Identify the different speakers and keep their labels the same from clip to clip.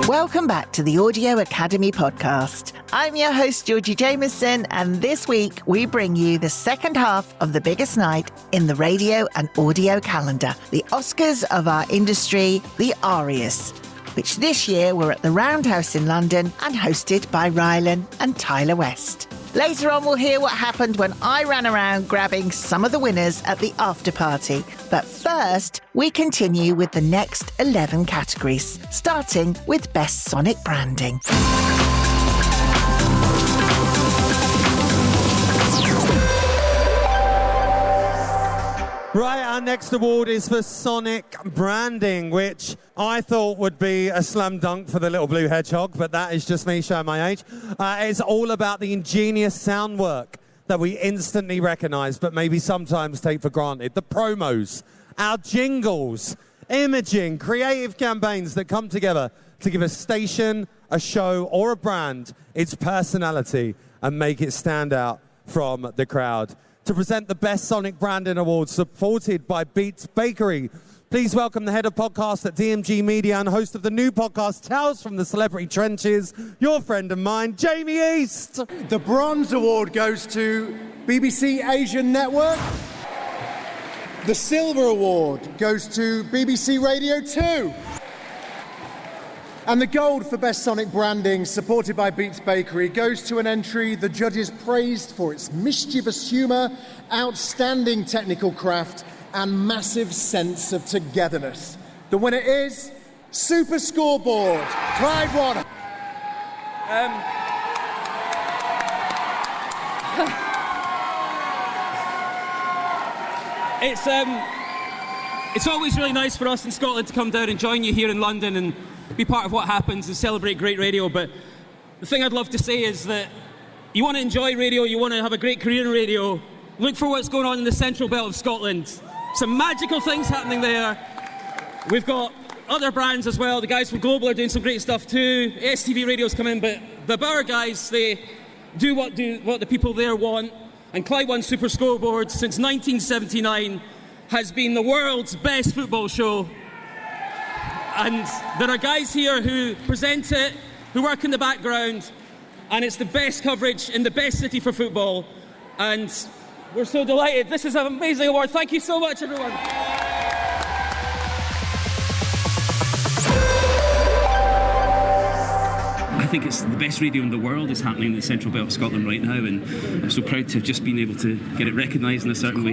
Speaker 1: Welcome back to the Audio Academy podcast. I'm your host, Georgie Jameson, and this week we bring you the second half of the biggest night in the radio and audio calendar, the Oscars of our industry, the ARIAS, which this year were at the Roundhouse in London and hosted by Rylan and Tyler West. Later on, we'll hear what happened when I ran around grabbing some of the winners at the after party. But first, we continue with the next 11 categories, starting with Best Sonic Branding.
Speaker 2: Right, our next award is for Sonic Branding, which I thought would be a slam dunk for the little blue hedgehog, but that is just me showing my age. It's all about the ingenious sound work that we instantly recognise, but maybe sometimes take for granted. The promos, our jingles, imaging, creative campaigns that come together to give a station, a show, or a brand its personality and make it stand out from the crowd. To present the Best Sonic Branding Award, supported by Beats Bakery, please welcome the head of podcast at DMG Media and host of the new podcast Tales from the Celebrity Trenches, your friend and mine, Jamie East.
Speaker 3: The Bronze Award goes to BBC Asian Network. The Silver Award goes to BBC Radio 2. And the Gold for Best Sonic Branding, supported by Beats Bakery, goes to an entry the judges praised for its mischievous humour, outstanding technical craft, and massive sense of togetherness. The winner is Super Scoreboard, Clyde Warner.
Speaker 4: It's always really nice for us in Scotland to come down and join you here in London and be part of what happens and celebrate great radio. But the thing I'd love to say is that you want to enjoy radio, you want to have a great career in radio, look for what's going on in the central belt of Scotland. Some magical things happening there. We've got other brands as well. The guys from Global are doing some great stuff too. STV Radio's come in, but the Bauer guys, they do what the people there want. And Clyde One Super Scoreboard, since 1979, has been the world's best football show. And there are guys here who present it, who work in the background, and it's the best coverage in the best city for football. And we're so delighted. This is an amazing award. Thank you so much, everyone. I think it's the best radio in the world is happening in the central belt of Scotland right now, and I'm so proud to have just been able to get it recognised in a certain way.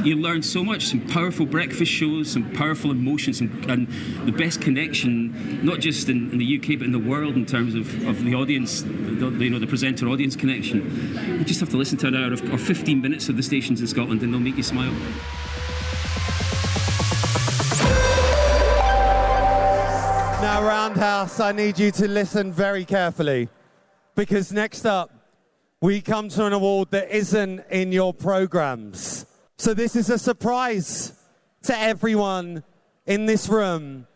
Speaker 4: You learn so much, some powerful breakfast shows, some powerful emotions, and the best connection, not just in the UK but in the world in terms of the audience, the presenter-audience connection. You just have to listen to an hour or 15 minutes of the stations in Scotland and they'll make you smile.
Speaker 2: Now, Roundhouse, I need you to listen very carefully, because next up, we come to an award that isn't in your programmes. So this is a surprise to everyone in this room,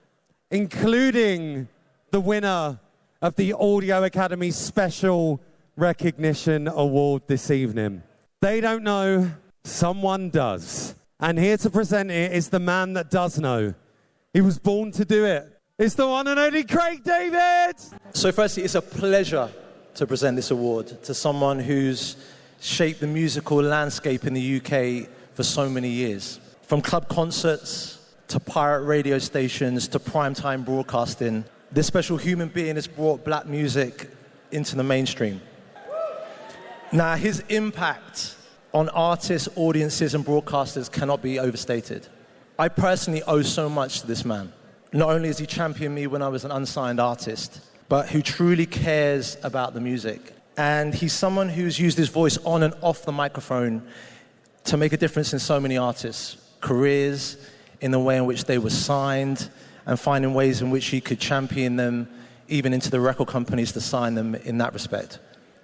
Speaker 2: including the winner of the Audio Academy Special Recognition Award this evening. They don't know, someone does. And here to present it is the man that does know. He was born to do it. It's the one and only Craig David!
Speaker 5: So firstly, it's a pleasure to present this award to someone who's shaped the musical landscape in the UK for so many years. From club concerts to pirate radio stations to primetime broadcasting, this special human being has brought black music into the mainstream. Now, his impact on artists, audiences, and broadcasters cannot be overstated. I personally owe so much to this man. Not only has he championed me when I was an unsigned artist, but who truly cares about the music. And he's someone who's used his voice on and off the microphone to make a difference in so many artists' careers, in the way in which they were signed, and finding ways in which he could champion them, even into the record companies to sign them in that respect.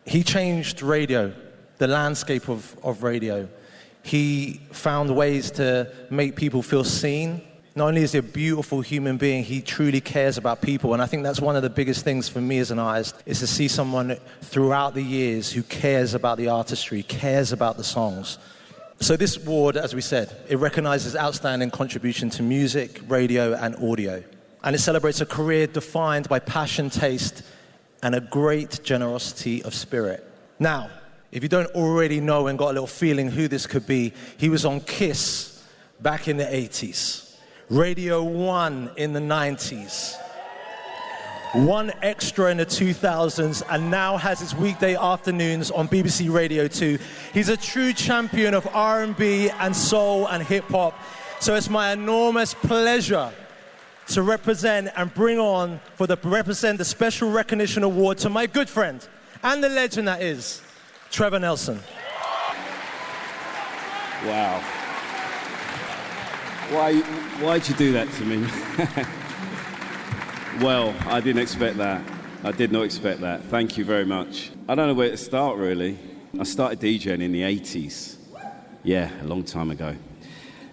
Speaker 5: He changed radio, the landscape of radio. He found ways to make people feel seen. Not only is he a beautiful human being, he truly cares about people. And I think that's one of the biggest things for me as an artist, is to see someone throughout the years who cares about the artistry, cares about the songs. So this award, as we said, it recognizes outstanding contribution to music, radio, and audio. And it celebrates a career defined by passion, taste, and a great generosity of spirit. Now, if you don't already know and got a little feeling who this could be, he was on Kiss back in the 80s, Radio 1 in the 90s, One Extra in the 2000s, and now has his weekday afternoons on BBC Radio 2. He's a true champion of R&B and soul and hip-hop. So it's my enormous pleasure to represent the Special Recognition Award to my good friend and the legend that is Trevor Nelson.
Speaker 6: Wow. Why'd you do that to me? Well, I didn't expect that. I did not expect that. Thank you very much. I don't know where to start, really. I started DJing in the 80s. Yeah, a long time ago.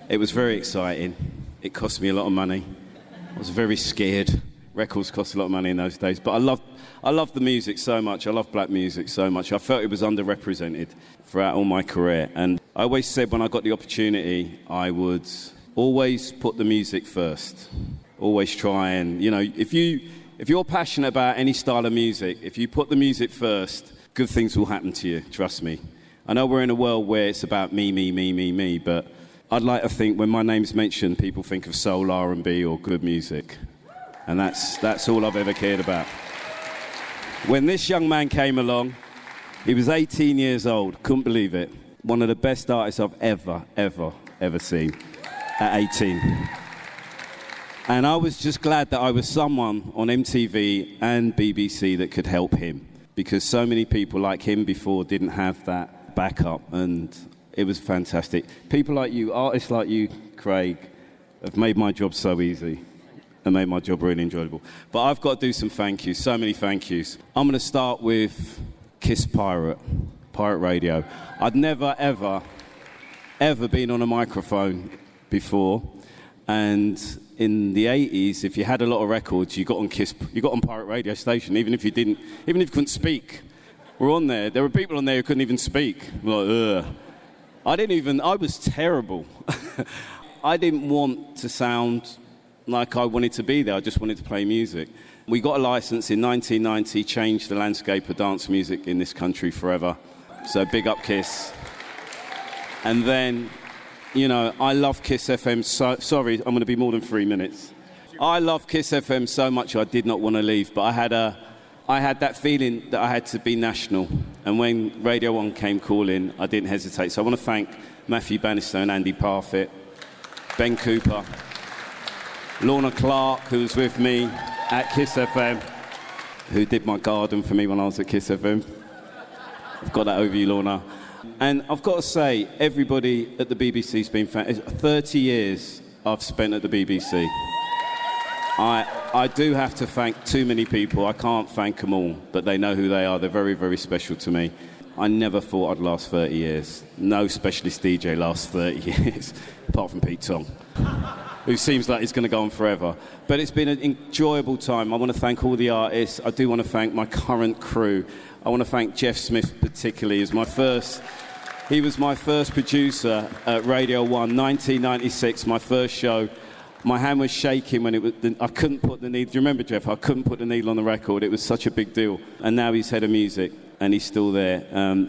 Speaker 6: It was very exciting. It cost me a lot of money. I was very scared. Records cost a lot of money in those days. But I loved the music so much. I love black music so much. I felt it was underrepresented throughout all my career. And I always said when I got the opportunity, I would always put the music first. Always try and, if you're passionate about any style of music, if you put the music first, good things will happen to you, trust me. I know we're in a world where it's about me, but I'd like to think when my name's mentioned, people think of soul, R&B or good music. And that's all I've ever cared about. When this young man came along, he was 18 years old, couldn't believe it. One of the best artists I've ever seen at 18. And I was just glad that I was someone on MTV and BBC that could help him, because so many people like him before didn't have that backup, and it was fantastic. People like you, artists like you, Craig, have made my job so easy and made my job really enjoyable. But I've got to do some thank yous, so many thank yous. I'm going to start with Kiss Pirate Radio. I'd never, ever been on a microphone before, and in the 80s, if you had a lot of records, you got on Pirate Radio Station, even if you couldn't speak. We're on there. There were people on there who couldn't even speak. Like, ugh. I was terrible. I didn't want to sound like I wanted to be there. I just wanted to play music. We got a license in 1990, changed the landscape of dance music in this country forever. So big up Kiss. And then, I love Kiss FM sorry, I'm going to be more than 3 minutes. I love Kiss FM so much I did not want to leave, but I had that feeling that I had to be national. And when Radio 1 came calling, I didn't hesitate. So I want to thank Matthew Bannister and Andy Parfitt, Ben Cooper, Lorna Clark, who was with me at Kiss FM, who did my garden for me when I was at Kiss FM. I've got that over you, Lorna. And I've got to say, everybody at the BBC's been 30 years I've spent at the BBC. I do have to thank too many people. I can't thank them all, but they know who they are. They're very, very special to me. I never thought I'd last 30 years. No specialist DJ lasts 30 years, apart from Pete Tong, who seems like he's going to go on forever. But it's been an enjoyable time. I want to thank all the artists. I do want to thank my current crew. I want to thank Jeff Smith particularly. He was my first producer at Radio 1, 1996, my first show. My hand was shaking when I couldn't put the needle. Do you remember, Jeff? I couldn't put the needle on the record. It was such a big deal. And now he's head of music, and he's still there.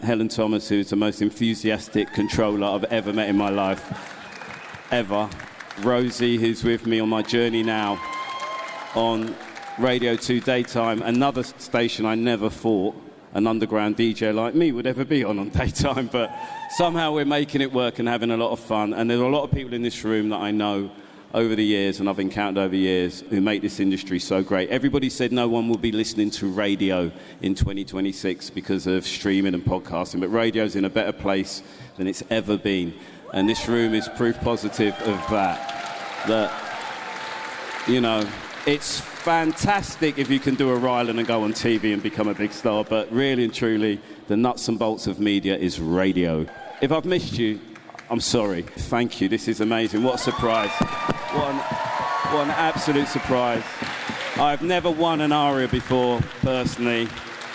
Speaker 6: Helen Thomas, who's the most enthusiastic controller I've ever met in my life, ever. Rosie, who's with me on my journey now on Radio 2 Daytime, another station I never thought an underground DJ like me would ever be on daytime, but somehow we're making it work and having a lot of fun. And there are a lot of people in this room that I know over the years and I've encountered over years who make this industry so great. Everybody said no one will be listening to radio in 2026 because of streaming and podcasting, but radio's in a better place than it's ever been. And this room is proof positive of that, it's fantastic if you can do a Ryland and go on TV and become a big star, but really and truly, the nuts and bolts of media is radio. If I've missed you, I'm sorry. Thank you. This is amazing. What a surprise. What an absolute surprise. I've never won an ARIA before, personally,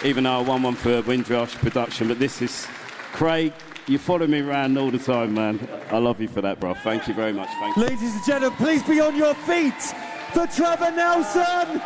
Speaker 6: even though I won one for Windrush production, but this is Craig. You follow me around all the time, man. I love you for that, bro. Thank you very much. Thank you.
Speaker 2: Ladies and gentlemen, please be on your feet for Trevor Nelson.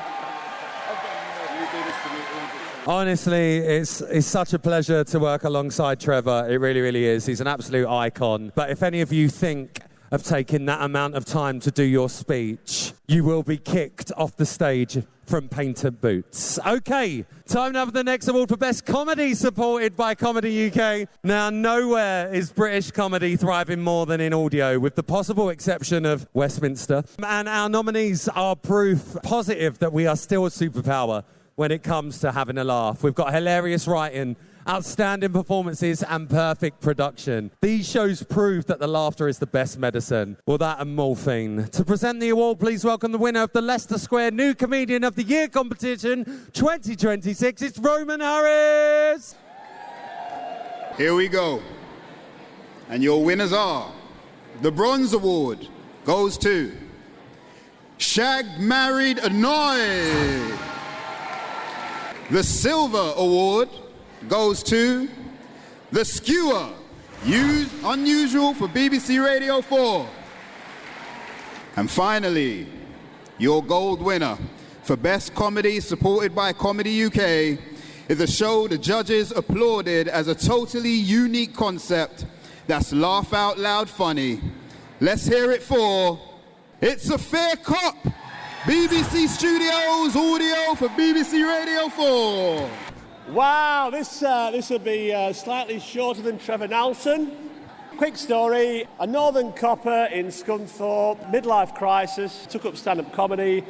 Speaker 2: Honestly, it's such a pleasure to work alongside Trevor. It really, really is. He's an absolute icon. But if any of you think of taking that amount of time to do your speech, you will be kicked off the stage from painted boots. Okay, time now for the next award for Best Comedy, supported by Comedy UK. Now, nowhere is British comedy thriving more than in audio, with the possible exception of Westminster. And our nominees are proof positive that we are still a superpower when it comes to having a laugh. We've got hilarious writing, outstanding performances and perfect production. These shows prove that the laughter is the best medicine. Well, that and morphine. To present the award, please welcome the winner of the Leicester Square New Comedian of the Year competition 2026. It's Roman Harris.
Speaker 7: Here we go. And your winners are, the Bronze Award goes to Shagged Married Annoyed. The Silver Award goes to The Skewer, unusual for BBC Radio 4. And finally, your gold winner for Best Comedy, supported by Comedy UK, is a show the judges applauded as a totally unique concept that's laugh out loud funny. Let's hear it for It's a Fair Cop, BBC Studios audio for BBC Radio 4.
Speaker 8: Wow, this will be slightly shorter than Trevor Nelson. Quick story, a northern copper in Scunthorpe, midlife crisis, took up stand-up comedy,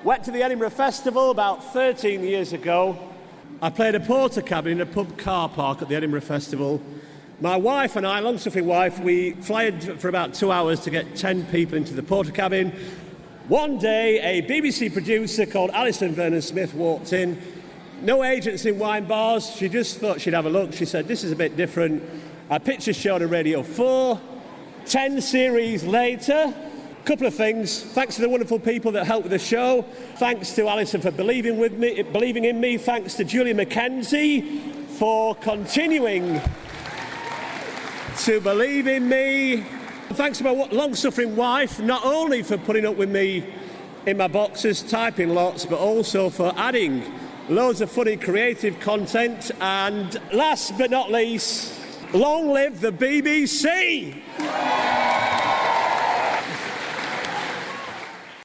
Speaker 8: went to the Edinburgh Festival about 13 years ago. I played a porter cabin in a pub car park at the Edinburgh Festival. My wife and I, long-suffering wife, we flyed for about 2 hours to get 10 people into the porter cabin. One day, a BBC producer called Alison Vernon-Smith walked in. No agents in wine bars. She just thought she'd have a look. She said, this is a bit different. I pitched a show to Radio 4. 10 series later, a couple of things. Thanks to the wonderful people that helped with the show. Thanks to Alison for believing in me. Thanks to Julia Mackenzie for continuing to believe in me. Thanks to my long-suffering wife, not only for putting up with me in my boxes, typing lots, but also for adding loads of funny creative content. And last but not least, long live the BBC!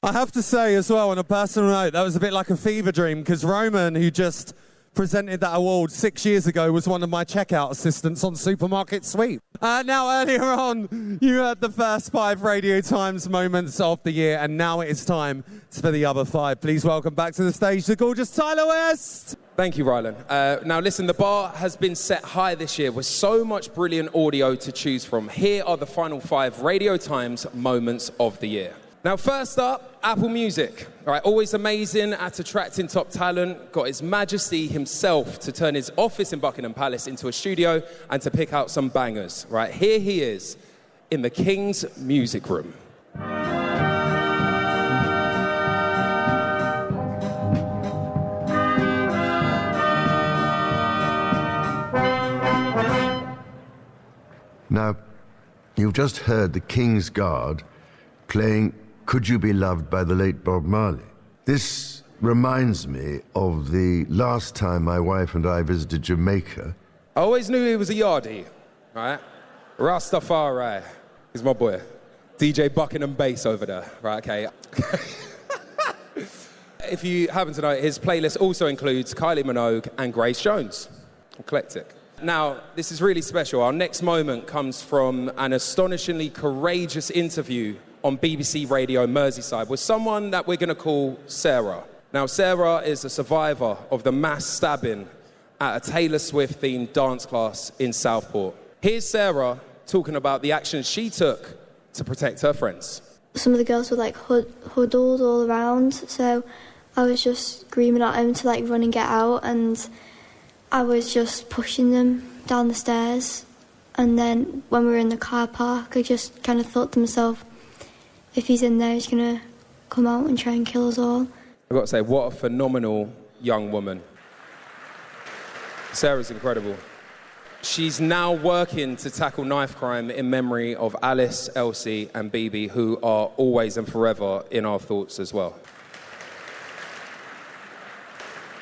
Speaker 2: I have to say as well, on a personal note, that was a bit like a fever dream, because Roman, who just presented that award 6 years ago, was one of my checkout assistants on Supermarket Sweep. Now, earlier on, you heard the first 5 Radio Times moments of the year, and now it is time for the other 5. Please welcome back to the stage the gorgeous Tyler West.
Speaker 9: Thank you, Rylan. Now, listen, the bar has been set high this year with so much brilliant audio to choose from. Here are the final 5 Radio Times moments of the year. Now, first up, Apple Music. All right, always amazing at attracting top talent. Got His Majesty himself to turn his office in Buckingham Palace into a studio and to pick out some bangers. Right, here he is in the King's Music Room.
Speaker 10: Now, you've just heard the King's Guard playing Could You Be Loved by the late Bob Marley. This reminds me of the last time my wife and I visited Jamaica.
Speaker 9: I always knew he was a yardie, right? Rastafari. He's my boy. DJ Buckingham Bass over there, right, okay. If you happen to know, his playlist also includes Kylie Minogue and Grace Jones. Eclectic. Now, this is really special. Our next moment comes from an astonishingly courageous interview on BBC Radio Merseyside with someone that we're going to call Sarah. Now, Sarah is a survivor of the mass stabbing at a Taylor Swift-themed dance class in Southport. Here's Sarah talking about the actions she took to protect her friends.
Speaker 11: Some of the girls were like huddled all around, so I was just screaming at them to like run and get out, and I was just pushing them down the stairs. And then when we were in the car park, I just kind of thought to myself, if he's in there, he's going to come out and try and kill us all.
Speaker 9: I've got to say, what a phenomenal young woman. Sarah's incredible. She's now working to tackle knife crime in memory of Alice, Elsie, and Bibi, who are always and forever in our thoughts as well.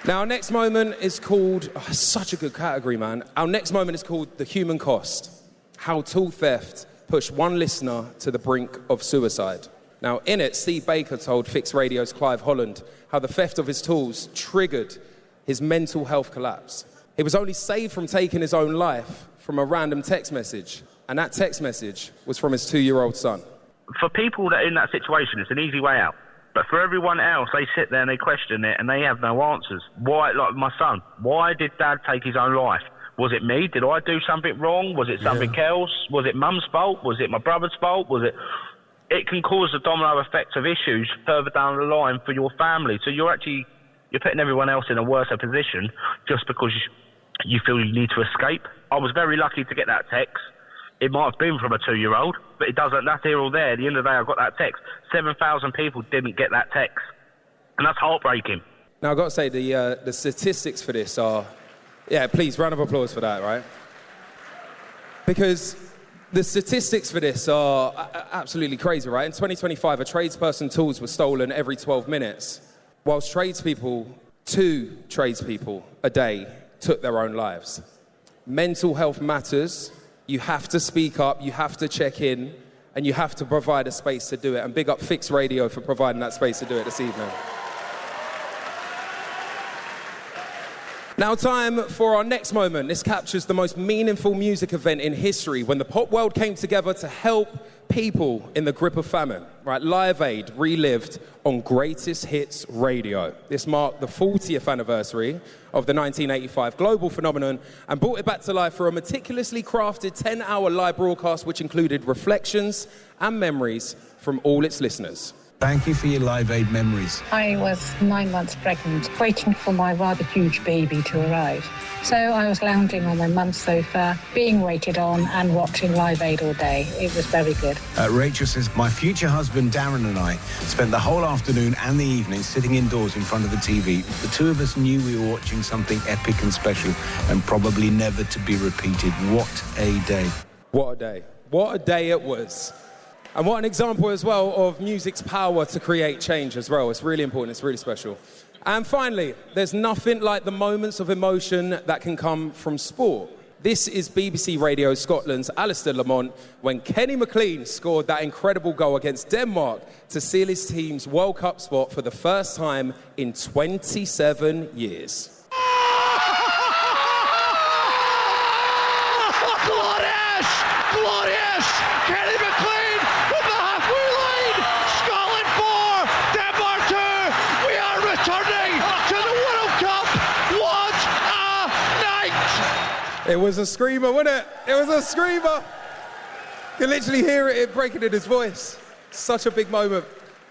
Speaker 9: Now, our next moment is called, such a good category, man. Our next moment is called The Human Cost. How tool theft pushed one listener to the brink of suicide. Now, in it, Steve Baker told Fix Radio's Clive Holland how the theft of his tools triggered his mental health collapse. He was only saved from taking his own life from a random text message, and that text message was from his 2-year-old son.
Speaker 12: For people that are in that situation, it's an easy way out. But for everyone else, they sit there and they question it and they have no answers. Why, like my son, why did Dad take his own life? Was it me? Did I do something wrong? Was it something else? Was it Mum's fault? Was it my brother's fault? It can cause a domino effect of issues further down the line for your family. So you're putting everyone else in a worse position just because you feel you need to escape. I was very lucky to get that text. It might have been from a 2-year-old, but it doesn't. That's here or there. At the end of the day, I got that text. 7,000 people didn't get that text, and that's heartbreaking.
Speaker 9: Now, I've got to say, the statistics for this are... Yeah, please, round of applause for that, right? Because the statistics for this are absolutely crazy, right? In 2025, a tradesperson tools were stolen every 12 minutes, whilst 2 tradespeople a day took their own lives. Mental health matters. You have to speak up, you have to check in, and you have to provide a space to do it. And big up Fix Radio for providing that space to do it this evening. Now, time for our next moment. This captures the most meaningful music event in history when the pop world came together to help people in the grip of famine. Right, Live Aid relived on Greatest Hits Radio. This marked the 40th anniversary of the 1985 global phenomenon and brought it back to life for a meticulously crafted 10-hour live broadcast which included reflections and memories from all its listeners.
Speaker 13: Thank you for your Live Aid memories.
Speaker 14: I was 9 months pregnant, waiting for my rather huge baby to arrive. So I was lounging on my mum's sofa, being waited on and watching Live Aid all day. It was very good.
Speaker 13: Rachel says, my future husband Darren and I spent the whole afternoon and the evening sitting indoors in front of the TV. The two of us knew we were watching something epic and special and probably never to be repeated. What a day.
Speaker 9: What a day. What a day it was. And what an example as well of music's power to create change as well. It's really important, it's really special. And finally, there's nothing like the moments of emotion that can come from sport. This is BBC Radio Scotland's Alistair Lamont when Kenny McLean scored that incredible goal against Denmark to seal his team's World Cup spot for the first time in 27 years.
Speaker 15: Glorious! Kenny McLean with the halfway line! Scotland 4, Denmark 2! We are returning to the World Cup! What a night!
Speaker 9: It was a screamer, wasn't it? It was a screamer! You can literally hear it breaking in his voice. Such a big moment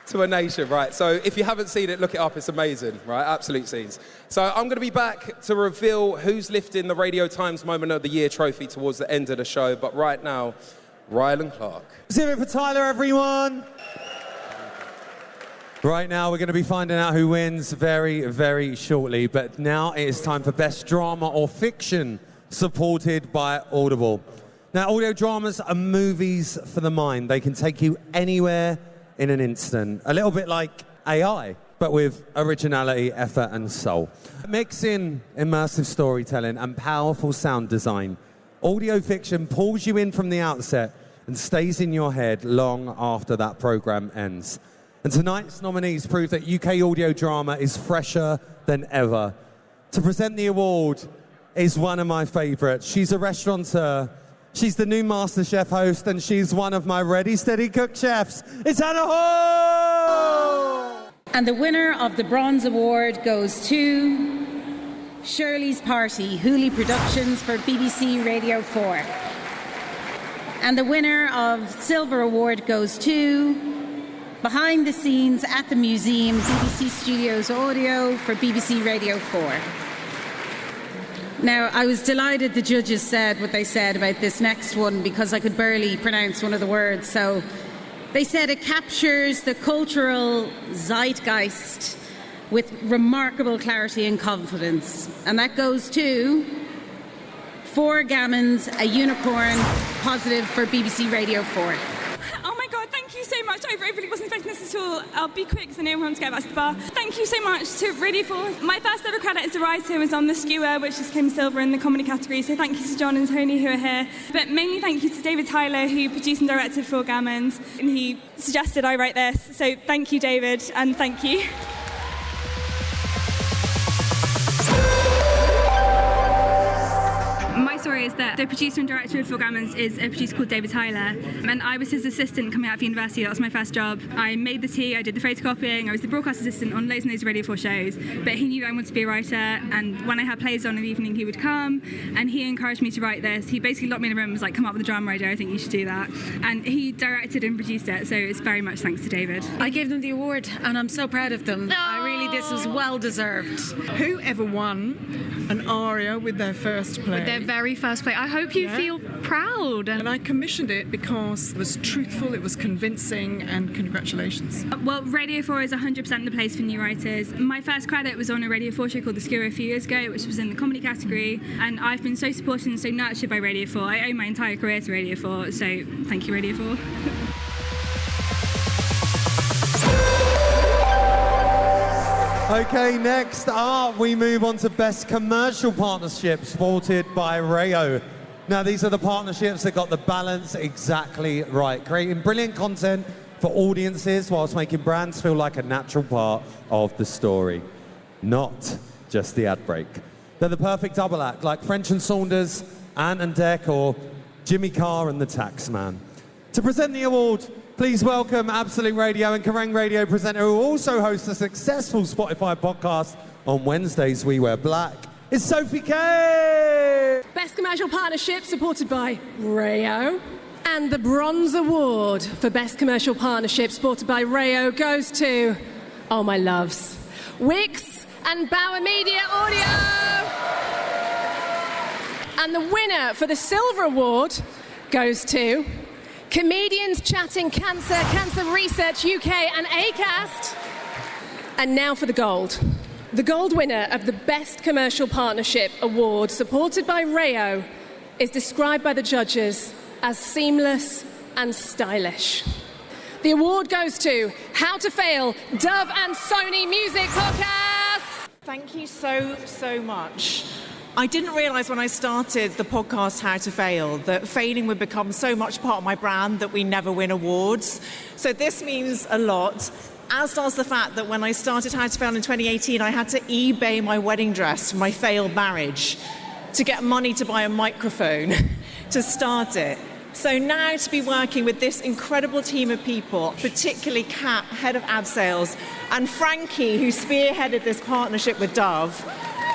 Speaker 9: to a nation, right? So if you haven't seen it, look it up. It's amazing, right? Absolute scenes. So I'm going to be back to reveal who's lifting the Radio Times Moment of the Year trophy towards the end of the show. But right now, Rylan Clark.
Speaker 2: Let's hear it for Tyler, everyone. Right now, we're going to be finding out who wins very, very shortly. But now it is time for Best Drama or Fiction, supported by Audible. Now, audio dramas are movies for the mind. They can take you anywhere in an instant. A little bit like AI, but with originality, effort, and soul. Mixing immersive storytelling and powerful sound design, audio fiction pulls you in from the outset and stays in your head long after that program ends. And tonight's nominees prove that UK audio drama is fresher than ever. To present the award is one of my favorites. She's a restaurateur. She's the new MasterChef host, and she's one of my Ready Steady Cook chefs. It's Anna Hall!
Speaker 16: And the winner of the Bronze Award goes to Shirley's Party, Hooley Productions for BBC Radio 4. And the winner of Silver Award goes to Behind the Scenes at the Museum, BBC Studios Audio for BBC Radio 4. Now, I was delighted the judges said what they said about this next one because I could barely pronounce one of the words. So they said it captures the cultural zeitgeist with remarkable clarity and confidence. And that goes to 4 gammons, a unicorn, positive for BBC Radio 4.
Speaker 17: Oh my God, thank you so much. I really wasn't expecting this at all. I'll be quick because I know everyone's going back to the bar. Thank you so much to Radio 4. My first ever credit as a writer was on The Skewer, which just came silver in the comedy category, so thank you to John and Tony who are here. But mainly thank you to David Tyler, who produced and directed 4 Gammons, and he suggested I write this. So thank you, David, and thank you. My story is that the producer and director of 4 Gammons is a producer called David Tyler, and I was his assistant coming out of university. That was my first job. I made the tea, I did the photocopying, I was the broadcast assistant on loads and loads of Radio 4 shows, but he knew I wanted to be a writer, and when I had plays on in the evening, he would come, and he encouraged me to write this. He basically locked me in a room and was like, come up with a drama idea, I think you should do that. And he directed and produced it, so it's very much thanks to David.
Speaker 18: I gave them the award, and I'm so proud of them. This was well deserved.
Speaker 19: Whoever won an aria with their first play?
Speaker 18: With their very first play. I hope you feel proud.
Speaker 19: And I commissioned it because it was truthful, it was convincing, and congratulations.
Speaker 17: Well, Radio 4 is 100% the place for new writers. My first credit was on a Radio 4 show called The Skewer a few years ago, which was in the comedy category, and I've been so supported and so nurtured by Radio 4. I owe my entire career to Radio 4, so thank you, Radio 4.
Speaker 2: Okay, next up we move on to Best Commercial Partnership, supported by Rayo. Now, these are the partnerships that got the balance exactly right, creating brilliant content for audiences whilst making brands feel like a natural part of the story, not just the ad break. They're the perfect double act, like French and Saunders, Ant and Dec, or Jimmy Carr and the Taxman. To present the award, please welcome Absolute Radio and Kerrang Radio presenter who also hosts a successful Spotify podcast on Wednesdays, We Wear Black. It's Sophie Kay!
Speaker 20: Best Commercial Partnership supported by Rayo. And the Bronze Award for Best Commercial Partnership supported by Rayo goes to, oh my loves, Wix and Bauer Media Audio. And the winner for the Silver Award goes to Comedians Chatting Cancer, Cancer Research UK and ACAST. And now for the gold. The gold winner of the Best Commercial Partnership Award, supported by Rayo, is described by the judges as seamless and stylish. The award goes to How to Fail, Dove and Sony Music Podcast.
Speaker 21: Thank you so much. I didn't realise when I started the podcast How to Fail that failing would become so much part of my brand that we never win awards. So this means a lot, as does the fact that when I started How to Fail in 2018, I had to eBay my wedding dress for my failed marriage to get money to buy a microphone to start it. So now to be working with this incredible team of people, particularly Kat, head of ad sales, and Frankie, who spearheaded this partnership with Dove.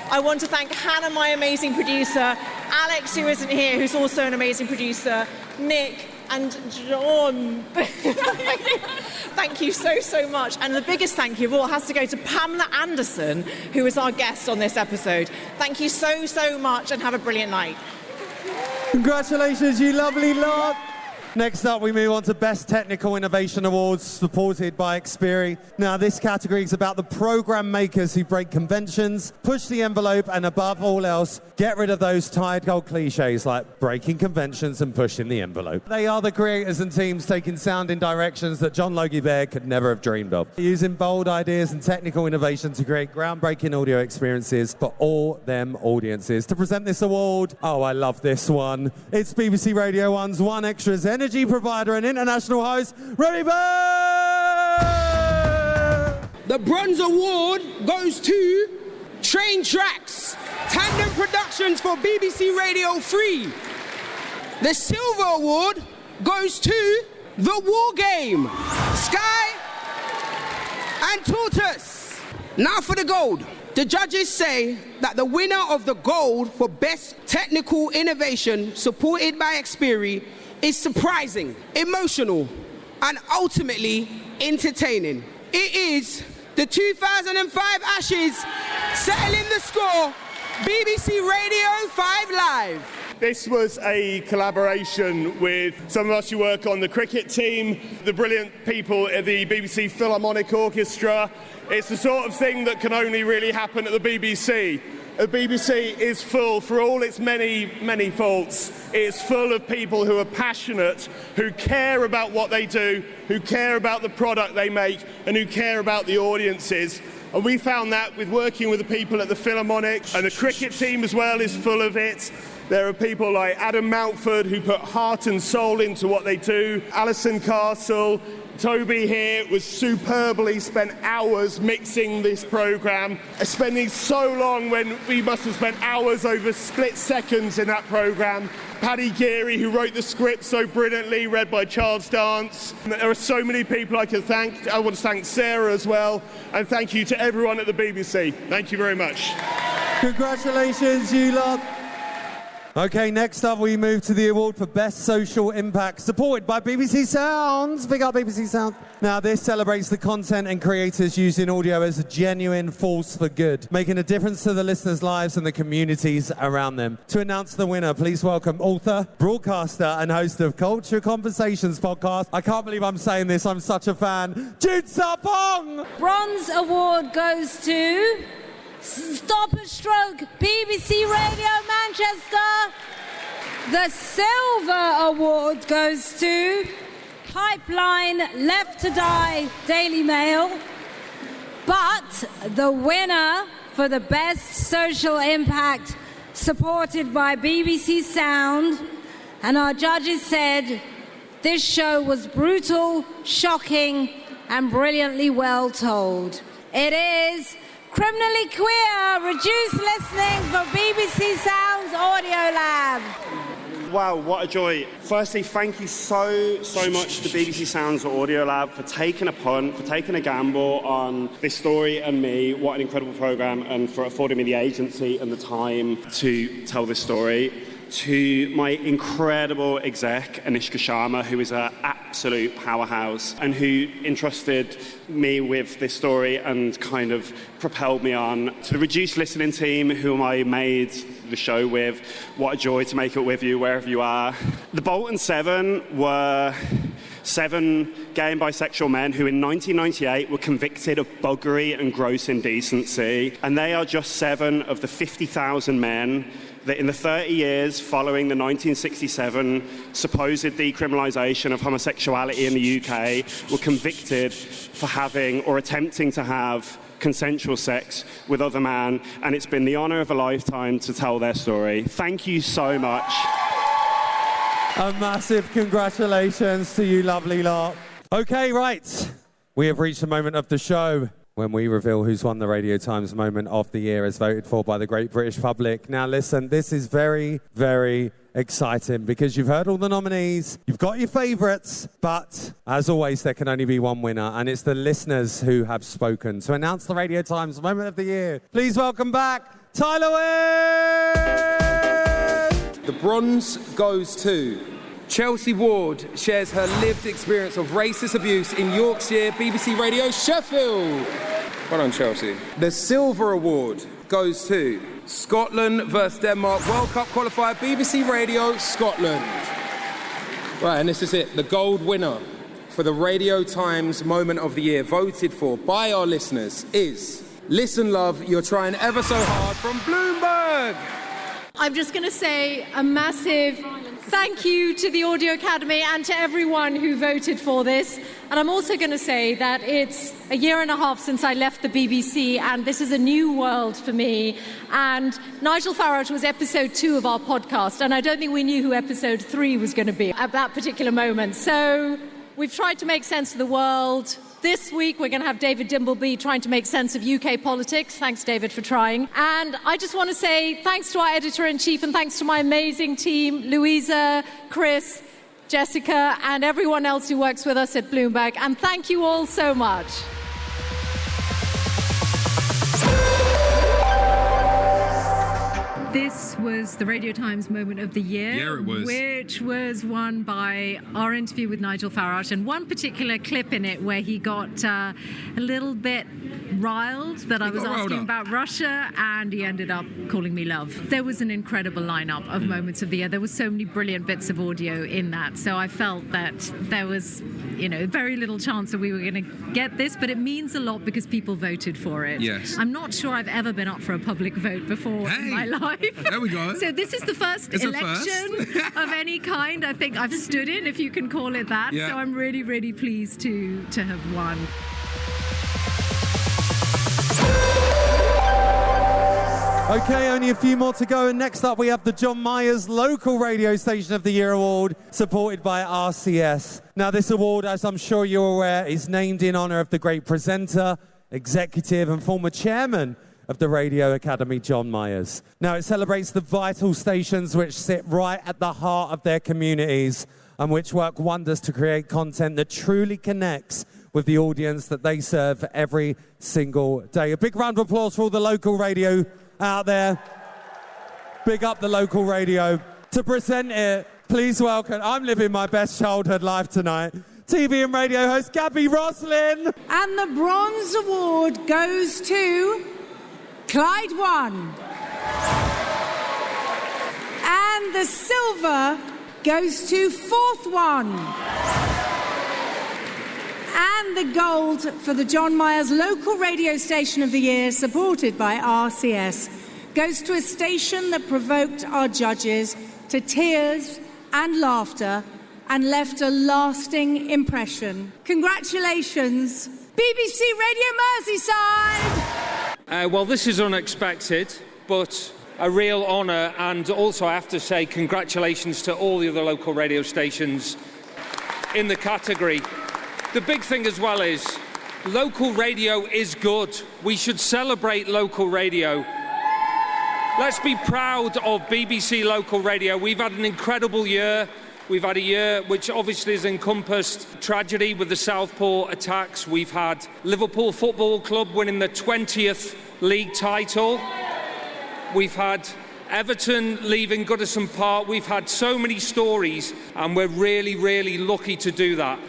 Speaker 21: I want to thank Hannah, my amazing producer, Alex, who isn't here, who's also an amazing producer, Nick and John. Thank you so much. And the biggest thank you of all has to go to Pamela Anderson, who is our guest on this episode. Thank you so much and have a brilliant night.
Speaker 2: Congratulations, you lovely lot. Next up, we move on to Best Technical Innovation Awards, supported by Xperi. Now, this category is about the program makers who break conventions, push the envelope, and above all else, get rid of those tired old cliches like breaking conventions and pushing the envelope. They are the creators and teams taking sound in directions that John Logie Baird could never have dreamed of, using bold ideas and technical innovation to create groundbreaking audio experiences for all them audiences. To present this award, oh, I love this one. It's BBC Radio 1's One Extra's energy provider and international host, Remy Bird!
Speaker 22: The Bronze Award goes to Train Tracks, Tandem Productions for BBC Radio 3. The Silver Award goes to The War Game, Sky and Tortoise. Now for the gold. The judges say that the winner of the gold for Best Technical Innovation, supported by Xperi, is surprising, emotional, and ultimately entertaining. It is the 2005 Ashes settling the score, BBC Radio 5 Live.
Speaker 8: This was a collaboration with some of us who work on the cricket team, the brilliant people at the BBC Philharmonic Orchestra. It's the sort of thing that can only really happen at the BBC. The BBC is full, for all its many, many faults, it's full of people who are passionate, who care about what they do, who care about the product they make, and who care about the audiences. And we found that with working with the people at the Philharmonic, and the cricket team as well is full of it. There are people like Adam Mountford who put heart and soul into what they do. Alison Castle, Toby here was superbly spent hours mixing this programme, spending so long when we must have spent hours over split seconds in that programme. Paddy Geary, who wrote the script so brilliantly, read by Charles Dance. There are so many people I can thank. I want to thank Sarah as well, and thank you to everyone at the BBC. Thank you very much.
Speaker 2: Congratulations, you lot. Okay, next up we move to the award for Best Social Impact, supported by BBC Sounds. Big up BBC Sounds. Now, this celebrates the content and creators using audio as a genuine force for good, making a difference to the listeners' lives and the communities around them. To announce the winner, please welcome author, broadcaster, and host of Culture Conversations podcast. I can't believe I'm saying this, I'm such a fan, Jude Sarpong!
Speaker 1: Bronze award goes to Stop a Stroke, BBC Radio Manchester. The silver award goes to Pipeline Left to Die, Daily Mail. But the winner for the best social impact, supported by BBC Sound, and our judges said this show was brutal, shocking, and brilliantly well told. It is Criminally Queer, Reduced Listening for BBC Sounds Audio Lab.
Speaker 3: Wow, what a joy. Firstly, thank you so much to BBC Sounds Audio Lab for taking a punt, for taking a gamble on this story and me. What an incredible programme, and for affording me the agency and the time to tell this story. To my incredible exec, Anishka Sharma, who is an absolute powerhouse and who entrusted me with this story and kind of propelled me on. To the Reduced Listening team, whom I made the show with, what a joy to make it with you wherever you are. The Bolton Seven were 7 gay and bisexual men who in 1998 were convicted of buggery and gross indecency, and they are just 7 of the 50,000 men that in the 30 years following the 1967 supposed decriminalisation of homosexuality in the UK were convicted for having or attempting to have consensual sex with other men, and it's been the honour of a lifetime to tell their story. Thank you so much.
Speaker 2: A massive congratulations to you lovely lot. Okay, right. We have reached the moment of the show when we reveal who's won the Radio Times Moment of the Year as voted for by the great British public. Now listen, this is very, very exciting because you've heard all the nominees, you've got your favourites, but as always, there can only be one winner, and it's the listeners who have spoken. To announce the Radio Times Moment of the Year, please welcome back Tyler Wynn!
Speaker 9: The bronze goes to Chelsea Ward, shares her lived experience of racist abuse in Yorkshire, BBC Radio Sheffield. Well done, Chelsea. The silver award goes to Scotland vs Denmark World Cup qualifier, BBC Radio Scotland. Right, and this is it. The gold winner for the Radio Times Moment of the Year, voted for by our listeners, is Listen Love, You're Trying Ever So Hard from Bloomberg.
Speaker 23: I'm just going to say a massive thank you to the Audio Academy and to everyone who voted for this. And I'm also going to say that it's a year and a half since I left the BBC, and this is a new world for me. And Nigel Farage was episode 2 of our podcast, and I don't think we knew who episode 3 was going to be at that particular moment. So we've tried to make sense of the world. This week, we're going to have David Dimbleby trying to make sense of UK politics. Thanks, David, for trying. And I just want to say thanks to our editor-in-chief and thanks to my amazing team, Louisa, Chris, Jessica, and everyone else who works with us at Bloomberg. And thank you all so much.
Speaker 24: This
Speaker 4: was the Radio Times Moment of the Year.
Speaker 5: Yeah, it was.
Speaker 4: Which was won by our interview with Nigel Farage, and one particular clip in it where he got a little bit riled that I was asking about Russia, and he ended up calling me love. There was an incredible lineup of Moments of the Year. There was so many brilliant bits of audio in that, so I felt that there was, very little chance that we were going to get this, but it means a lot because people voted for it.
Speaker 5: Yes.
Speaker 4: I'm not sure I've ever been up for a public vote before in my life.
Speaker 5: There we go.
Speaker 4: So this is the first election of any kind I think I've stood in, if you can call it that.
Speaker 5: Yeah.
Speaker 4: So I'm really, really pleased to have won.
Speaker 2: Okay, only a few more to go, and next up we have the John Myers Local Radio Station of the Year Award, supported by RCS. Now this award, as I'm sure you're aware, is named in honour of the great presenter, executive and former chairman of the Radio Academy, John Myers. Now it celebrates the vital stations which sit right at the heart of their communities and which work wonders to create content that truly connects with the audience that they serve every single day. A big round of applause for all the local radio out there. Big up the local radio. To present it, please welcome, I'm living my best childhood life tonight, TV and radio host Gabby Roslin.
Speaker 1: And the Bronze Award goes to Clyde One. And the Silver goes to Fourth One. And the Gold for the John Myers Local Radio Station of the Year, supported by RCS, goes to a station that provoked our judges to tears and laughter and left a lasting impression. Congratulations, BBC Radio Merseyside!
Speaker 6: Well, this is unexpected, but a real honour, and also I have to say congratulations to all the other local radio stations in the category. The big thing as well is local radio is good. We should celebrate local radio. Let's be proud of BBC Local Radio. We've had an incredible year. We've had a year which obviously has encompassed tragedy with the Southport attacks. We've had Liverpool Football Club winning the 20th league title. We've had Everton leaving Goodison Park. We've had so many stories, and we're really, really lucky to do that.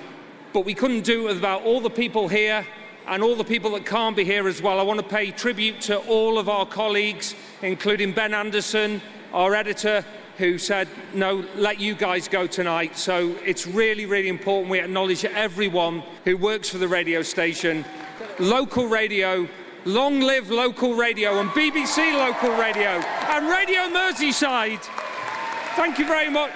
Speaker 6: But we couldn't do it without all the people here and all the people that can't be here as well. I want to pay tribute to all of our colleagues, including Ben Anderson, our editor, who said, no, let you guys go tonight. So it's really, really important we acknowledge everyone who works for the radio station. Local radio, long live local radio, and BBC Local Radio, and Radio Merseyside. Thank you very much.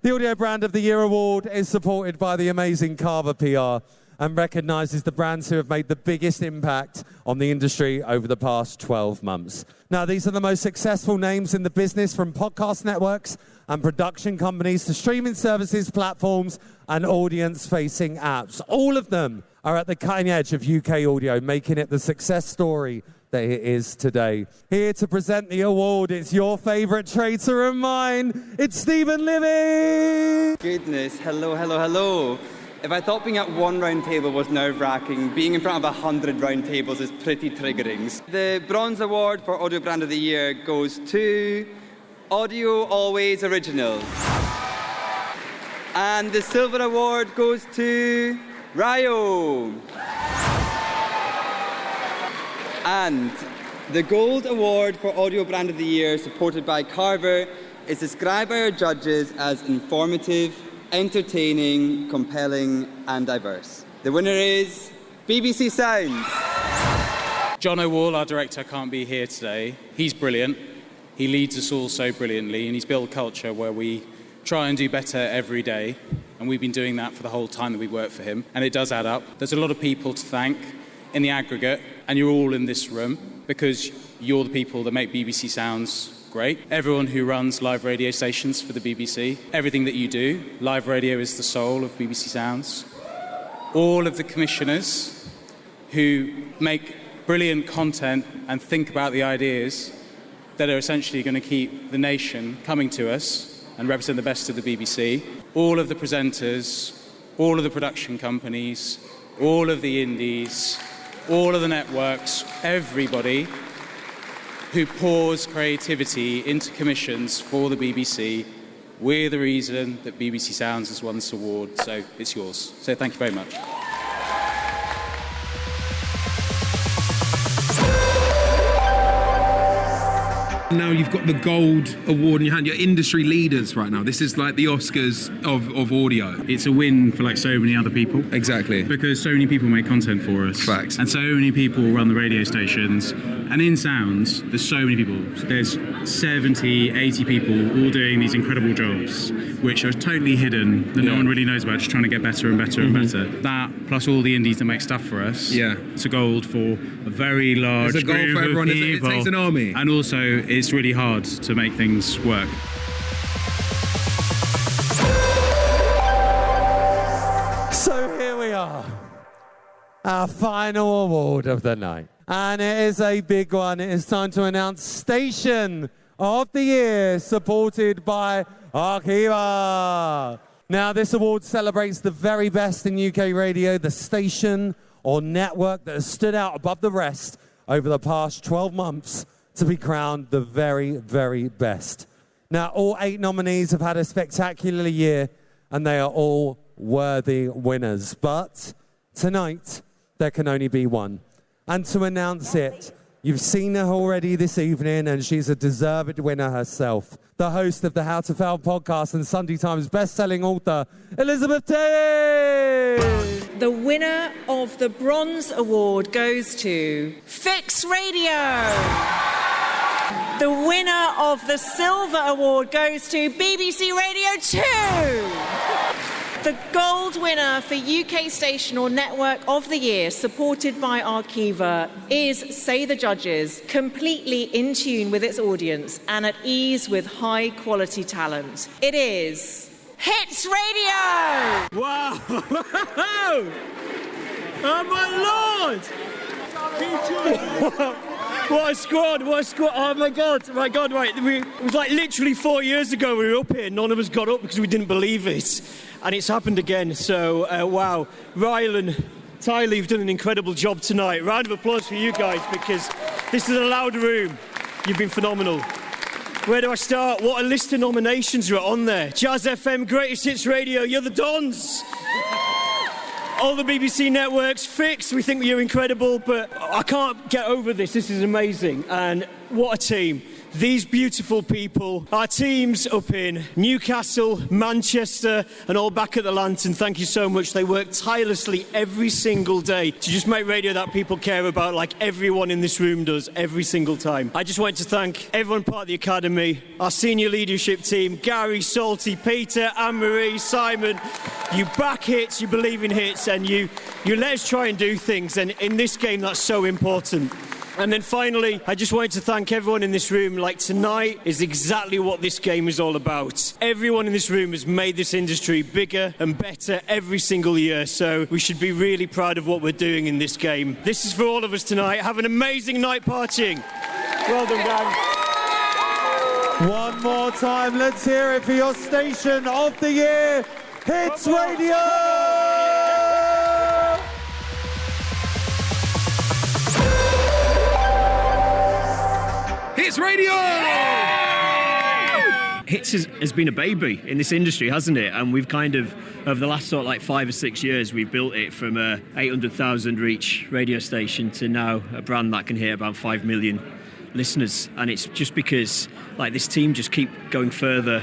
Speaker 2: The Audio Brand of the Year Award is supported by the amazing Carver PR and recognises the brands who have made the biggest impact on the industry over the past 12 months. Now, these are the most successful names in the business, from podcast networks and production companies to streaming services, platforms and audience-facing apps. All of them are at the cutting edge of UK audio, making it the success story that it is today. Here to present the award, it's your favourite traitor and mine. It's Stephen Livy!
Speaker 24: Goodness, hello, hello, hello. If I thought being at one round table was nerve-wracking, being in front of 100 round tables is pretty triggering. The Bronze Award for Audio Brand of the Year goes to Audio Always Original. And the Silver Award goes to Rio. And the Gold Award for Audio Brand of the Year, supported by Carver, is described by our judges as informative, entertaining, compelling and diverse. The winner is BBC Sounds.
Speaker 25: John O'Wall, our director, can't be here today. He's brilliant. He leads us all so brilliantly, and he's built a culture where we try and do better every day, and we've been doing that for the whole time that we've worked for him, and it does add up. There's a lot of people to thank in the aggregate, and you're all in this room because you're the people that make BBC Sounds great. Everyone who runs live radio stations for the BBC, everything that you do, live radio is the soul of BBC Sounds. All of the commissioners who make brilliant content and think about the ideas that are essentially going to keep the nation coming to us and represent the best of the BBC. All of the presenters, all of the production companies, all of the indies, all of the networks, everybody. who pours creativity into commissions for the BBC. We're the reason that BBC Sounds has won this award, so it's yours. So thank you very much.
Speaker 9: Now you've got the Gold Award in your hand. You're industry leaders right now. This is like the Oscars of audio.
Speaker 25: It's a win for like so many other people.
Speaker 9: Exactly.
Speaker 25: Because so many people make content for us.
Speaker 9: Facts.
Speaker 25: And so many people run the radio stations. And in Sounds, there's so many people. There's 70, 80 people all doing these incredible jobs, which are totally hidden, that no one really knows about, just trying to get better and better and better. That, plus all the indies that make stuff for us.
Speaker 9: Yeah.
Speaker 25: It's a gold for a very large
Speaker 9: There's a gold
Speaker 25: group
Speaker 9: for everyone.
Speaker 25: of people.
Speaker 9: It takes an army.
Speaker 25: And also, it's really hard to make things work.
Speaker 2: So here we are, our final award of the night. And it is a big one. It is time to announce Station of the Year, supported by Arkiva. Now, this award celebrates the very best in UK radio, the station or network that has stood out above the rest over the past 12 months to be crowned the very, very best. Now, all 8 nominees have had a spectacular year, and they are all worthy winners. But tonight, there can only be one. And to announce it, you've seen her already this evening, and she's a deserved winner herself. The host of the How to Fail podcast and Sunday Times best-selling author, Elizabeth Tate!
Speaker 21: The winner of the Bronze Award goes to Fix Radio. The winner of the Silver Award goes to BBC Radio 2. The Gold winner for UK Station or Network of the Year, supported by Arkiva, is, say the judges, completely in tune with its audience and at ease with high-quality talent. It is Hits Radio!
Speaker 5: Wow! Oh, my Lord! What a squad, what a squad. Oh, my God, right. It was like literally 4 years ago we were up here. None of us got up because we didn't believe it. And it's happened again, so wow. Rylan, Tyler, you've done an incredible job tonight. Round of applause for you guys, because this is a loud room. You've been phenomenal. Where do I start? What a list of nominations are on there. Jazz FM, Greatest Hits Radio, you're the Dons. All the BBC networks, Fix, we think you're incredible, but I can't get over this. This is amazing, and what a team. These beautiful people, our teams up in Newcastle, Manchester, and all back at the Lantern, thank you so much. They work tirelessly every single day to just make radio that people care about, like everyone in this room does every single time. I just want to thank everyone part of the Academy, our senior leadership team, Gary, Salty, Peter, Anne-Marie, Simon. You back hits, you believe in hits, and you let us try and do things, and in this game that's so important. And then finally, I just wanted to thank everyone in this room. Like, tonight is exactly what this game is all about. Everyone in this room has made this industry bigger and better every single year, so we should be really proud of what we're doing in this game. This is for all of us tonight. Have an amazing night partying. Well done, Dan.
Speaker 2: One more time, let's hear it for your Station of the Year, Hits Radio!
Speaker 9: Hits Radio!
Speaker 7: Hits has been a baby in this industry, hasn't it? And we've kind of, over the last sort of like 5 or 6 years, we've built it from a 800,000 reach radio station to now a brand that can hit about 5 million listeners. And it's just because like this team just keep going further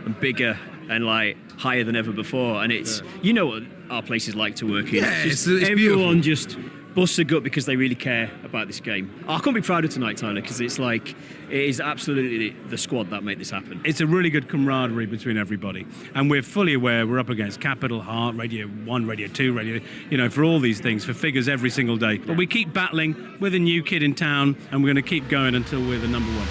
Speaker 7: and bigger and like higher than ever before. And it's, you know what our place is like to work in.
Speaker 9: Yeah,
Speaker 7: it's
Speaker 9: beautiful.
Speaker 7: everyone just busts a gut because they really care about this game. I can't be prouder tonight, Tyler, because it's like, it is absolutely the squad that made this happen.
Speaker 10: It's a really good camaraderie between everybody. And we're fully aware we're up against Capital, Heart, Radio 1, Radio 2, Radio, for all these things, for figures every single day. But we keep battling. We're the new kid in town, and we're going to keep going until we're the number one.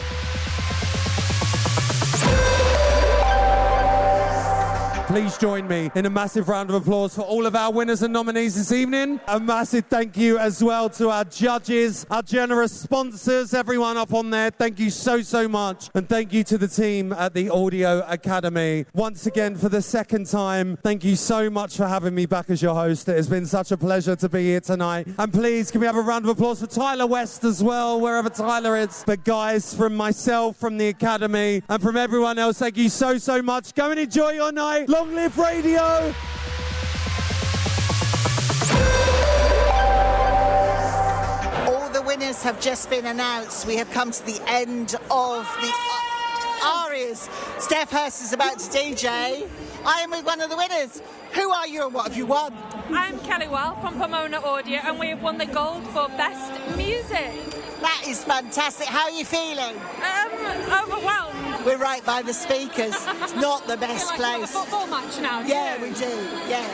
Speaker 2: please join me in a massive round of applause for all of our winners and nominees this evening. A massive thank you as well to our judges, our generous sponsors, everyone up on there. Thank you so, so much. And thank you to the team at the Audio Academy. Once again, for the second time, thank you so much for having me back as your host. It has been such a pleasure to be here tonight. And please, can we have a round of applause for Tyler West as well, wherever Tyler is. But guys, from myself, from the Academy, and from everyone else, thank you so, so much. Go and enjoy your night. Long live radio!
Speaker 11: All the winners have just been announced. We have come to the end of the ARIAS. Steph Hurst is about to DJ. I am with one of the winners. Who are you and what have you won?
Speaker 12: I'm Kelly Well from Pomona Audio and we have won the gold for Best Music.
Speaker 11: That is fantastic. How are you feeling?
Speaker 12: Overwhelmed.
Speaker 11: We're right by the speakers. It's not the best place.
Speaker 12: It's a football match now.
Speaker 11: Yeah, we do. Yeah.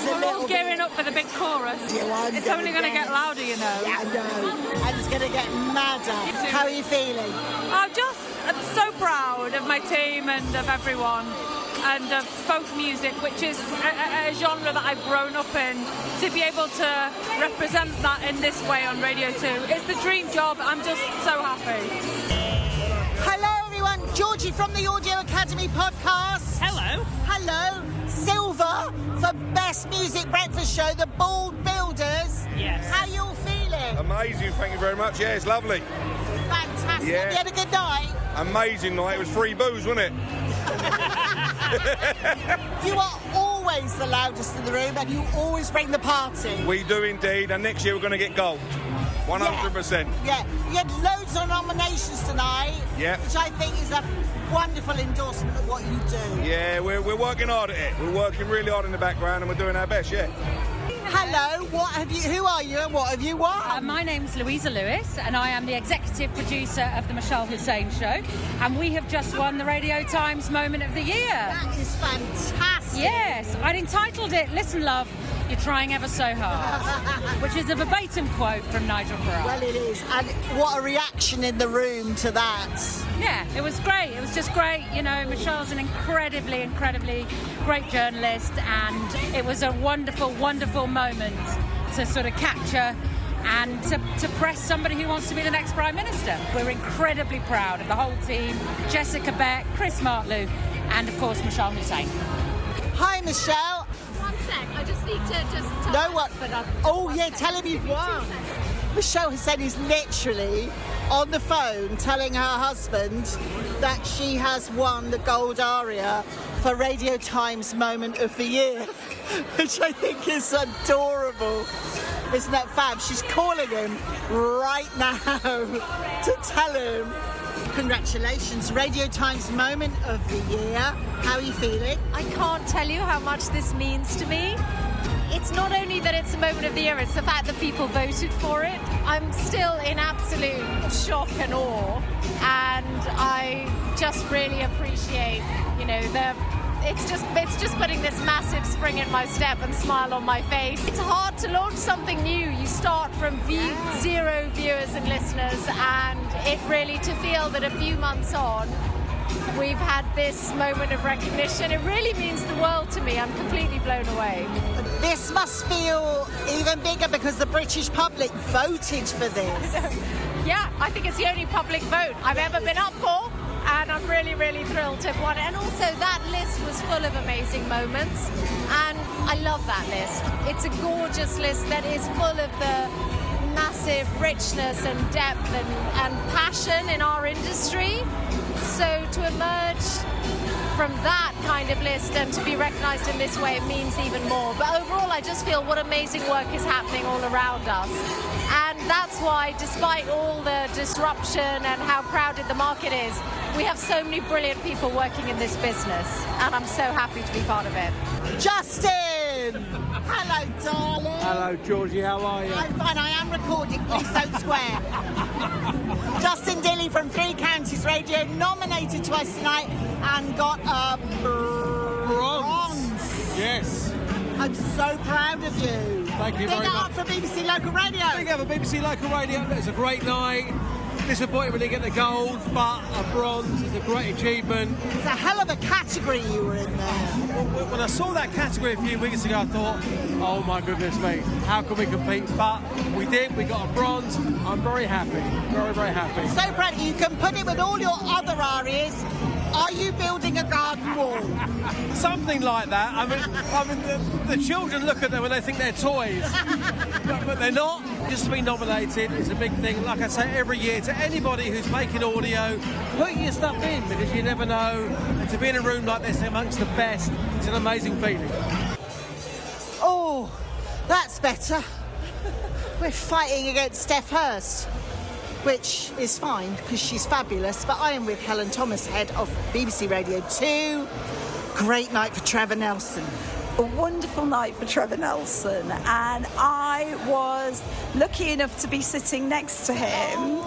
Speaker 12: We're all gearing up for the big chorus. It's only going to get louder, you know.
Speaker 11: Yeah, I know. And it's going to get madder. How are you feeling?
Speaker 12: I'm so proud of my team and of everyone. And of folk music, which is a genre that I've grown up in, to be able to represent that in this way on Radio 2. It's the dream job. I'm just so happy.
Speaker 11: Hello, everyone. Georgie from the Audio Academy podcast.
Speaker 13: Hello.
Speaker 11: Hello. Silver for Best Music Breakfast Show, the Bald Builders.
Speaker 13: Yes.
Speaker 11: How you all feeling?
Speaker 14: Amazing, thank you very much. Yeah, it's lovely.
Speaker 11: Fantastic.
Speaker 14: Yeah.
Speaker 11: You had a good night?
Speaker 14: Amazing night. It was free booze, wasn't it?
Speaker 11: You are always the loudest in the room and you always bring the party.
Speaker 14: We do indeed, and next year we're going to get gold. 100%.
Speaker 11: Yeah. You had loads of nominations tonight, which I think is a wonderful endorsement of what you do.
Speaker 14: Yeah, we're working hard at it. We're working really hard in the background and we're doing our best, yeah.
Speaker 11: Hello, who are you and what have you won?
Speaker 15: My name's Louisa Lewis and I am the executive producer of the Michelle Hussain Show, and we have just won the Radio Times Moment of the Year.
Speaker 11: That is fantastic.
Speaker 15: Yes, I'd entitled it, Listen Love, You're Trying Ever So Hard, which is a verbatim quote from Nigel Farage.
Speaker 11: Well, it is, and what a reaction in the room to that.
Speaker 15: Yeah, it was great. It was just great. You know, Michelle's an incredibly great journalist, and it was a wonderful, wonderful moment to sort of capture and to press somebody who wants to be the next Prime Minister. We're incredibly proud of the whole team, Jessica Beck, Chris Martlew, and of course Michelle Hussain.
Speaker 11: Hi, Michelle.
Speaker 26: One sec, I just need to just...
Speaker 11: No, what? Oh, yeah, tell him you've won. Michelle Hussain is literally on the phone telling her husband that she has won the Gold Aria for Radio Times Moment of the Year, which I think is adorable. Isn't that fab? She's calling him right now to tell him. Congratulations, Radio Times Moment of the Year. How are you feeling?
Speaker 23: I can't tell you how much this means to me. It's not only that it's a moment of the year, it's the fact that people voted for it. I'm still in absolute shock and awe, and I just really appreciate, it's just putting this massive spring in my step and smile on my face. It's hard to launch something new. You start from zero viewers and listeners, and it really, to feel that a few months on, we've had this moment of recognition. It really means the world to me. I'm completely blown away.
Speaker 11: This must feel even bigger because the British public voted for this.
Speaker 23: Yeah, I think it's the only public vote I've ever been up for, and I'm really, really thrilled to have won it. And also that list was full of amazing moments, and I love that list. It's a gorgeous list that is full of the massive richness and depth and passion in our industry. So to emerge from that kind of list and to be recognised in this way, it means even more. But overall, I just feel what amazing work is happening all around us. And that's why, despite all the disruption and how crowded the market is, we have so many brilliant people working in this business. And I'm so happy to be part of it.
Speaker 11: Justin! Hello, darling.
Speaker 27: Hello, Georgie. How are you?
Speaker 11: I'm fine. I am recording. Please don't swear. Justin Dilley from Three Counties Radio, nominated to us tonight and got a bronze.
Speaker 27: Yes.
Speaker 11: I'm so proud of you.
Speaker 27: Thank you very much.
Speaker 11: Big up for BBC Local Radio.
Speaker 27: Big up for BBC Local Radio. It's a great night. Disappointed we didn't get the gold, but a bronze is a great achievement.
Speaker 11: It's a hell of a category you were in there.
Speaker 27: When I saw that category a few weeks ago, I thought, oh my goodness me, how can we compete? But we did, we got a bronze. I'm very happy, very, very happy.
Speaker 11: So proud. You can put it with all your other ARIAs. Are you building a garden wall?
Speaker 27: Something like that. I mean, the children look at them and they think they're toys, but they're not. Just to be nominated is a big thing. Like I say every year to anybody who's making audio, put your stuff in because you never know. And to be in a room like this amongst the best, it's an amazing feeling.
Speaker 11: Oh, that's better. We're fighting against Steph Hurst, which is fine because she's fabulous, but I am with Helen Thomas, head of BBC Radio 2. Great night for Trevor Nelson.
Speaker 13: A wonderful night for Trevor Nelson, and I was lucky enough to be sitting next to him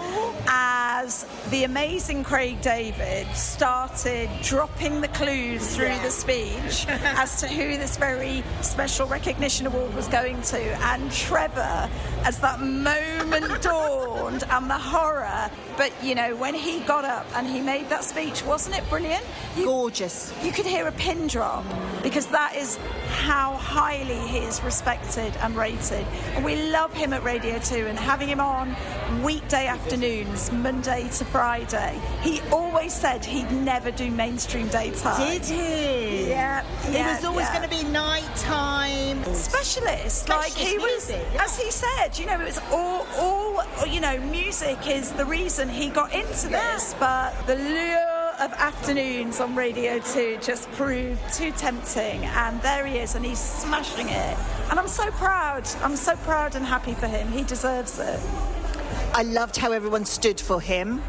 Speaker 13: as the amazing Craig David started dropping the clues through the speech as to who this very special recognition award was going to, and Trevor, as that moment dawned and the horror, but you know, when he got up and he made that speech, wasn't it brilliant?
Speaker 11: Gorgeous.
Speaker 13: You could hear a pin drop because that is how highly he is respected and rated, and we love him at Radio 2, and having him on weekday afternoons, Monday to Friday. He always said he'd never do mainstream daytime.
Speaker 11: Did he?
Speaker 13: Yeah.
Speaker 11: It was always going to be nighttime.
Speaker 13: Specialist. Like he was,
Speaker 11: music,
Speaker 13: as he said, you know, it was all, you know, music is the reason he got into this, but the lure of afternoons on Radio 2 just proved too tempting, and there he is, and he's smashing it, and I'm so proud and happy for him. He deserves it.
Speaker 11: I loved how everyone stood for him,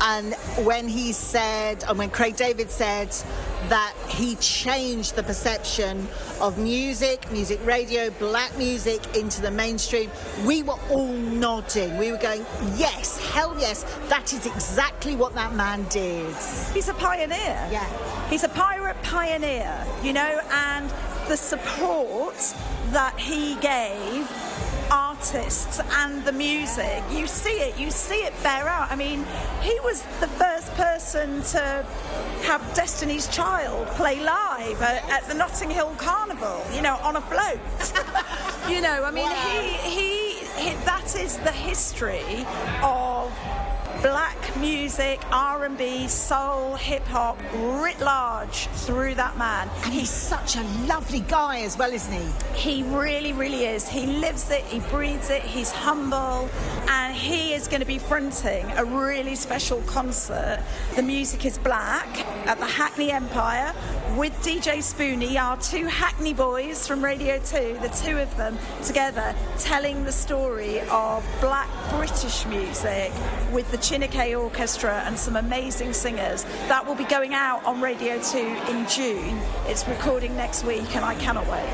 Speaker 11: and when he said, and when Craig David said that he changed the perception of music radio, black music into the mainstream, we were all nodding. We were going, yes, hell yes, that is exactly what that man did.
Speaker 13: He's a pioneer.
Speaker 11: Yeah.
Speaker 13: He's a pirate pioneer, you know, and the support that he gave artists and the music, you see it bear out. I mean, he was the first person to have Destiny's Child play live at the Notting Hill Carnival, you know, on a float. You know, I mean, wow. he that is the history of black music, R&B, soul, hip-hop, writ large through that man.
Speaker 11: And he's such a lovely guy as well, isn't he?
Speaker 13: He really, really is. He lives it, he breathes it, he's humble, and he is going to be fronting a really special concert. The Music is Black at the Hackney Empire with DJ Spoonie, our two Hackney boys from Radio 2, the two of them together, telling the story of black British music with the Chineke Orchestra and some amazing singers. That will be going out on Radio 2 in June. It's recording next week, and I cannot wait.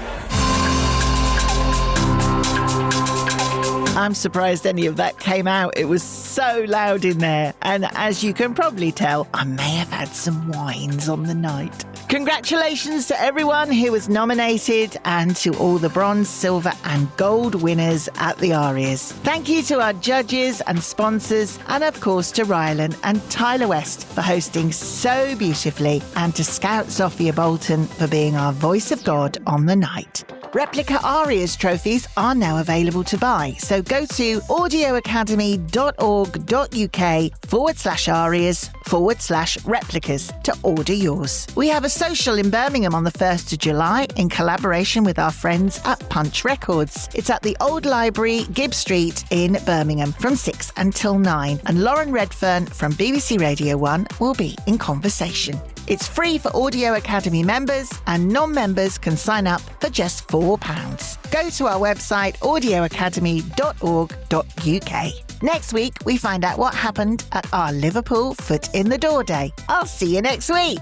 Speaker 11: I'm surprised any of that came out. It was so loud in there. And as you can probably tell, I may have had some wines on the night. Congratulations to everyone who was nominated and to all the bronze, silver and gold winners at the ARIAS. Thank you to our judges and sponsors, and of course to Rylan and Tyler West for hosting so beautifully, and to Scout Sophia Bolton for being our voice of God on the night. Replica ARIAS trophies are now available to buy, so go to audioacademy.org.uk/ARIAS/replicas to order yours. We have a social in Birmingham on the 1st of July in collaboration with our friends at Punch Records. It's at the Old Library, Gibb Street in Birmingham from 6 until 9, and Lauren Redfern from BBC Radio 1 will be in conversation. It's free for Audio Academy members, and non-members can sign up for just £4. Go to our website audioacademy.org.uk. Next week, we find out what happened at our Liverpool Foot in the Door Day. I'll see you next week.